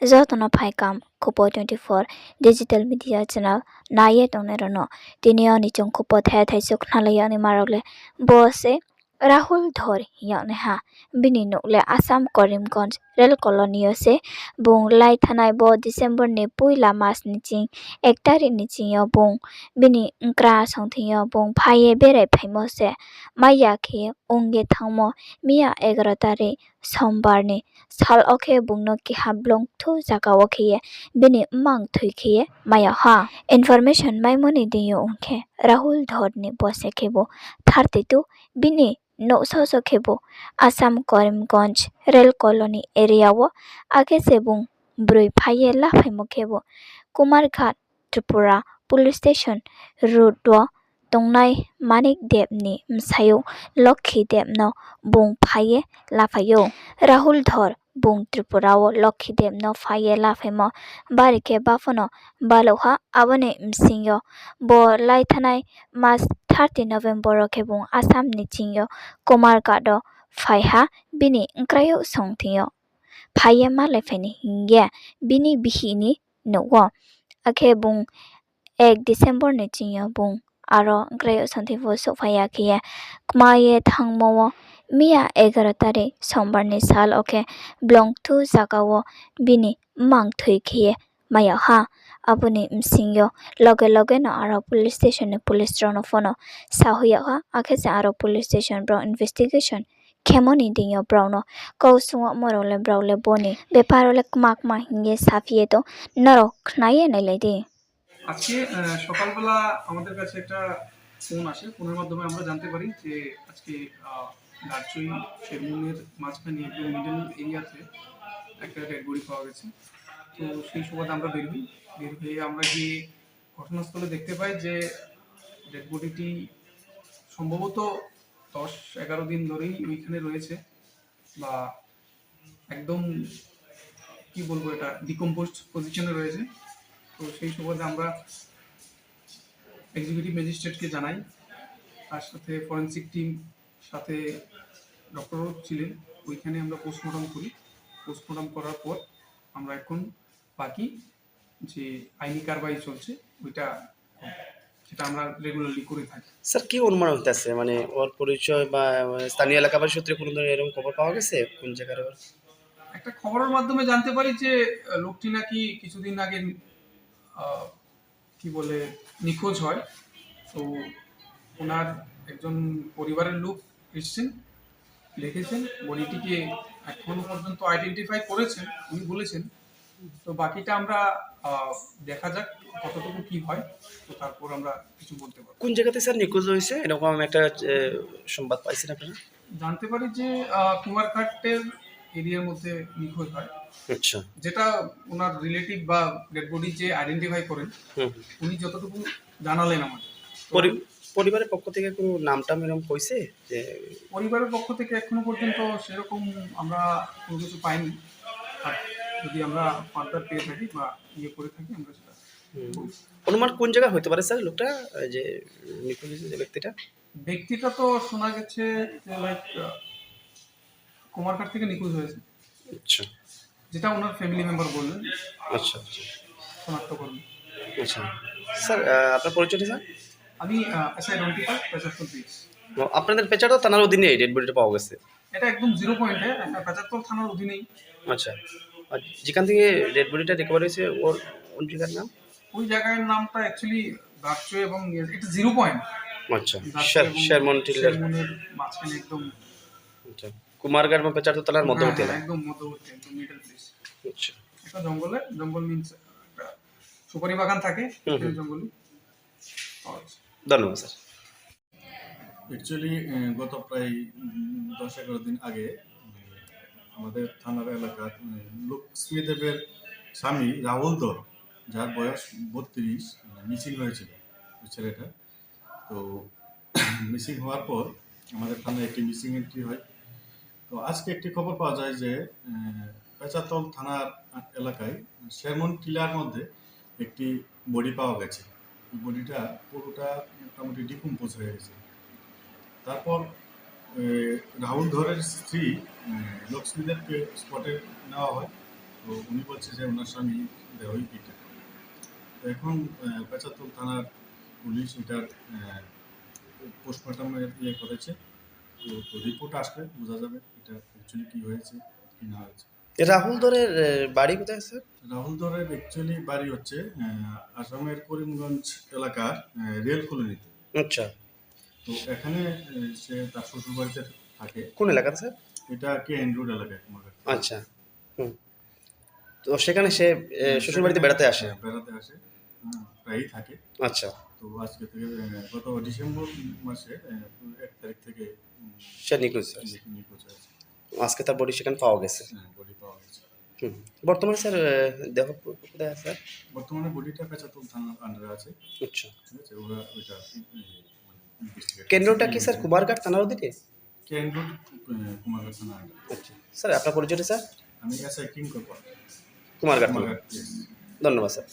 Jotno Paikam, khupo24 digital media channel, Naye Tonerono, Tinioni Chung Khupo Thai Suknalayani Marole, Bose, Rahul Dhar Yakneha, Bini Nukle Assam Karimganj, Rel Colonio se, Bung Lai Thanai Bo December ne Puila Mas Niching, Ektari Niching yo Bung, Bini Nkra Songthing yo Bung, Paye Bere Paimose, maiyak Unge Thangmo, Mia Egratari, Sombarni, Sal oke bungno kiha blong thu jaka oke bini mmang thuike maya ha information maimoni diyo unke Rahul Dhar ni bose kebo 32 bini no so kebo Assam Karimganj Rail Colony area wo age sebung brui phaye la phaimo kebo Kumarghat Tripura Police Station road wo tongnai Manik Deb ni msayo Lokhi Deb no bung phaye la phayo Rahul Dhar bung Tripura wo Lokhi Deb no phaye la phaimo barike bafono baloha abone msingyo bo lai thanai mas 30 November ke bung Assam ni chingyo Kumarghat do phaiha bini nkrayo songthio phaye ma le pheni hingya bini bihini no ake bung 1 December ni chingyo bung aro nkrayo songthifo sophaya kiye kmaye thangmo Mia 11 tari sombar ni sal oke Blong thu jagawo bini mmang thuike maya ha abuni msingyo loge no aro police station ne police trono phono sahuya ha akhese aro police station bro investigation khemoni dinyo browno kousungo morole brawle boni beparole kmakma hinge safie to naro khnaye nailedi আজকে সকালবেলা আমাদের কাছে একটা phone আসে, ফোনের মাধ্যমে আমরা জানতে পারি যে আজকে গারচুই শেরমুনের মাঝখানে একদম মিডল এরিয়াতে একটা ডেড বডি পাওয়া গেছে। তো সেই সুবাদে আমরা বের হয়ে আমরা গিয়ে ঘটনাস্থলে দেখতে পাই যে ডেড বডিটি সম্ভবত 10-11 দিন ধরেই ওইখানে রয়েছে বা একদম কি বলবো এটা ডিকম্পোজড পজিশনে রয়েছে। তো সেই সুবাদে আমরা এক্সিকিউটিভ ম্যাজিস্ট্রেটকে জানাই, তার সাথে ফরেন্সিক টিম সাথে ডক্টরও ছিলেন, ওইখানে আমরা পোস্টমর্টম করি। পোস্টমর্টম করার পর আমরা এখন বাকি যে আইনি কারবাই চলছে ওইটা সেটা আমরা রেগুলারলি করে থাকি। স্যার কি অনুমান হইতেছে, মানে ওর পরিচয় বা স্থানীয় এলাকাবাসী সূত্রে কোনো ধরনের এরকম খবর পাওয়া গেছে? কোন জায়গার একটা খবরের মাধ্যমে জানতে পারি যে লোকটি নাকি কিছুদিন আগে কি বলে নিখোঁজ হয়। তো ওনার একজন পরিবারের লোক এসছেন, লিখেছেন, বডিটিকে এখনো পর্যন্ত আইডেন্টিফাই করেছেন উনি বলেছেন। তো বাকিটা আমরা দেখা যাক কতটুকু কি হয়, তো তারপর আমরা কিছু বলতে পারবো। কোন জায়গাতে স্যার নিখোঁজ হয়েছে এরকম একটা সংবাদ পাইছেন আপনারা? জানতে পারি যে কুমারঘাটের এরিয়ার মধ্যে নিখোঁজ হয়। আচ্ছা, যেটা ওনার রিলেটিভ বা ডেড বডি যে আইডেন্টিফাই করেন উনি যতটুকু জানালেন আমাদের। পরিবারের পক্ষ থেকে কোনো নামটাম এরকম কইছে? যে পরিবারের পক্ষ থেকে এখনো পর্যন্ত সেরকম আমরা কোনো কিছু পাইনি। আর যদি আমরা ফার্দার পেয়ে থাকি বা ইয়ে করে থাকি আমরা সেটা অনুমান কোন জায়গা হতে পারে স্যার লোকটা যে নিখোঁজ হয়েছে, যে ব্যক্তিটা তো শোনা গেছে যে লাইক কুমারঘাট থেকে নিখোঁজ হয়েছে। আচ্ছা, যেটা ওনার ফ্যামিলি মেম্বার বললেন। আচ্ছা আচ্ছা, শনাক্ত করবেন। আচ্ছা স্যার, আপনার পরিচয়টা স্যার? আমি এসআই রন্টিকা, পেচারতল ব্রিজ। আপনাদের পেচারতল থানার অধীনে ডেড বডিটা পাওয়া গেছে? এটা একদম 0 পয়েন্টে, পেচারতল থানার অধীনেই। আচ্ছা, আর যেখান থেকে ডেড বডিটা রিকভার হয়েছে ওর কোন জায়গার নাম? ওই জায়গার নামটা অ্যাকচুয়ালি গারচুই এবং এটা 0 পয়েন্ট। আচ্ছা, শেরমন টিলার মাঝখানে একদম। আচ্ছা, কুমারঘাট এবং পেচারতল থানার মধ্যবর্তী, একদম মধ্যবর্তী, একদম মিডল প্লেস। আচ্ছা, এটা জঙ্গল মিন্স একটা সুপারি বাগান থাকে জঙ্গলে। ধন্যবাদ স্যার। অ্যাকচুয়ালি গত প্রায় 10-11 দিন আগে আমাদের থানার এলাকার লক্ষ্মী দেবের স্বামী রাহুল ধর, যার বয়স 32, মিসিং হয়েছিল ছেলেটা। তো মিসিং হওয়ার পর আমাদের থানায় একটি মিসিং এন্ট্রি হয়। তো আজকে একটি খবর পাওয়া যায় যে পেচারতল থানার এলাকায় শেরমন টিলার মধ্যে একটি বডি পাওয়া গেছে। এই বডিটা পুরোটা মোটামুটি ডিকম্পোজ হয়ে গেছে। তারপর রাহুল ধরের স্ত্রী লক্ষ্মীদেবকে স্পটে নেওয়া হয় তো উনি বলছে যে ওনার স্বামী দেহই পিটা। তো এখন পেঁচাতুল থানার পুলিশ এটার পোস্টমর্টমের করেছে। তো রিপোর্ট আসলে বোঝা যাবে এটা অ্যাকচুয়ালি কী হয়েছে কি না হয়েছে। রাহুল ধরের বাড়ি কোথায় স্যার? রাহুল ধরের অ্যাকচুয়ালি বাড়ি হচ্ছে আসামের করিমগঞ্জ এলাকার রেল কলোনিতে। আচ্ছা, তো এখানে সে তার শ্বশুর বাড়িতে থাকে। কোন এলাকাতে স্যার? এটা কে এন রোড এলাকায় কুমারঘাট। আচ্ছা, হুম। তো সেখানে সে শ্বশুর বাড়িতে বেড়াতে আসে? বেড়াতে আসে, প্রায়ই থাকে। আচ্ছা, তো আজকে থেকে গত ডিসেম্বর মাসে 1 তারিখ থেকে সে নিখোঁজ স্যার। নিখোঁজ হয়েছে। আজকে তার বডি সেখানে পাওয়া গেছে। বডি পাওয়া গেছে। হুম। বর্তমানে স্যার দেহ কোথায় আছে স্যার? বর্তমানে বডিটা পেঁচাতুল থানার আন্ডারে আছে। আচ্ছা, ঠিক আছে, ওরা ওইটা ইনভেস্টিগেট। কেন্দ্রটা কি স্যার কুমারঘাট থানার অধীনে? কে এন রোড কুমারঘাট থানার আন্ডারে। আচ্ছা স্যার, আপনার পরিচয়টা স্যার? আমি এসআই কিং করবো কুমারঘাট থানা। কুমারঘাট। ধন্যবাদ স্যার।